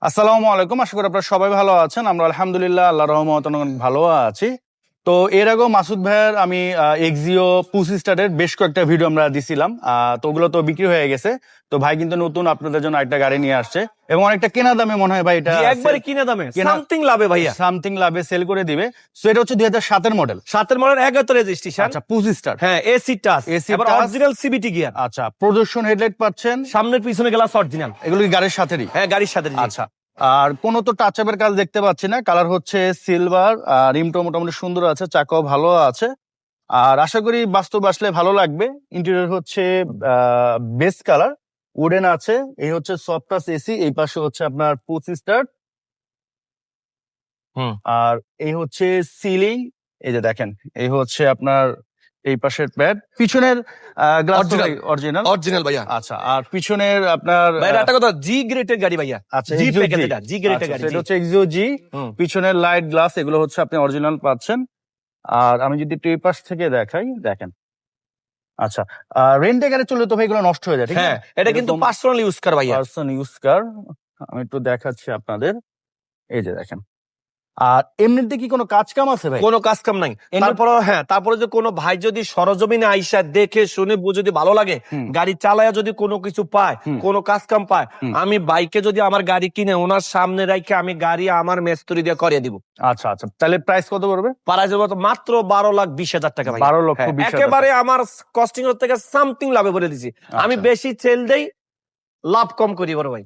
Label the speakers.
Speaker 1: আসসালামু আলাইকুম। আশা করি আপনারা সবাই ভালো আছেন। আমরা আলহামদুলিল্লাহ আল্লাহর রহমতে অনেক ভালো আছি। তো এর আগেও মাসুদ ভাইয়ের আমি এক্সিও পুসি স্টারের বেশ কয়েকটা ভিডিও আমরা দিছিলাম। তো ওগুলো তো বিক্রি হয়ে গেছে। তো ভাই কিন্তু নতুন আপনাদের জন্য একটা গাড়ি নিয়ে আসছে এবং অনেকটা কেনা দামে মনে হয় ভাই এটা
Speaker 2: একবারে কিনা দামে সামথিং লাভে ভাইয়া,
Speaker 1: সামথিং লাভে সেল করে দিবে। সো এটা হচ্ছে 2007 মডেল,
Speaker 2: 7 মডেল 11 রেজিস্ট্রেশন।
Speaker 1: আচ্ছা পুসি স্টার,
Speaker 2: হ্যাঁ এসি টাচ,
Speaker 1: এসি
Speaker 2: এবার
Speaker 1: টাচ।
Speaker 2: Original CVT gear.
Speaker 1: আচ্ছা প্রদর্শন হেডলাইট পাচ্ছেন,
Speaker 2: সামনের পিছনে গ্লাস অরিজিনাল,
Speaker 1: এগুলো কি গাড়ির সাথেই?
Speaker 2: হ্যাঁ গাড়ির সাথে।
Speaker 1: আচ্ছা, আর কোনো তো টাচ আপের কাজ দেখতে পাচ্ছি না। কালার হচ্ছে সিলভার, রিমটা মোটামুটি সুন্দর আছে, চাকাও ভালো আছে। আর আশা করি বাস্তব আসলে ভালো লাগবে। ইন্টেরিয়র হচ্ছে বেস কালার, উডেন আছে। এই হচ্ছে সফট টাচ এসি, এই পাশে হচ্ছে আপনার পুসি স্টার। আর এই হচ্ছে সিলিং, এই যে দেখেন, এই হচ্ছে আপনার এই পাশের প্যাড, পিছনের গ্লাস
Speaker 2: অরিজিনাল ভাইয়া।
Speaker 1: আচ্ছা, আর পিছনের আপনার
Speaker 2: ভাইয়া একটা কথা, জি গ্রেটের গাড়ি ভাইয়া।
Speaker 1: আচ্ছা
Speaker 2: জি
Speaker 1: Exio G।
Speaker 2: প্যাকেজ, এটা জি গ্রেটের
Speaker 1: আচ্ছা,
Speaker 2: গাড়ি।
Speaker 1: এটা হচ্ছে এক্সিও জি। পিছনের লাইট গ্লাস এগুলো হচ্ছে আপনি অরিজিনাল পাচ্ছেন। আর আমি যদি একটু এই পাশ থেকে দেখাই, দেখেন। আচ্ছা, রেন্টে গাড়ি চললে তো ভাই এগুলো নষ্ট হয়ে যায়, ঠিক
Speaker 2: হ্যাঁ
Speaker 1: না?
Speaker 2: এটা কিন্তু পার্সোনাল ইউজ কর ভাইয়া।
Speaker 1: পার্সন ইউজ কার। আমি একটু দেখাচ্ছি আপনাদের, এই যে দেখেন। আর এমনিতে কি কোনো কাজ কাম আছে ভাই?
Speaker 2: কোনো কাজ কাম নাই। তারপরে হ্যাঁ, তারপরে যে কোনো ভাই যদি সরজমিনে আইসা দেখে শুনে বুঝে যদি ভালো লাগে, গাড়ি চালায়া যদি কোনো কিছু পায়, কোনো কাজ কাম পায়, আমি বাইকে যদি আমার গাড়ি কিনে ওনার সামনে রাখে আমি গাড়ি আমার মেস্তুরি দিয়ে করিয়ে দিব।
Speaker 1: আচ্ছা আচ্ছা, তাহলে প্রাইস কত পড়বে?
Speaker 2: প্রাইস মাত্র 12,20,000 টাকা ভাই।
Speaker 1: 12,20,000
Speaker 2: একেবারে আমার কস্টিং থেকে সামথিং লাভে বলে দিছি। আমি বেশি সেল দেই, লাভ কম করি বড় ভাই।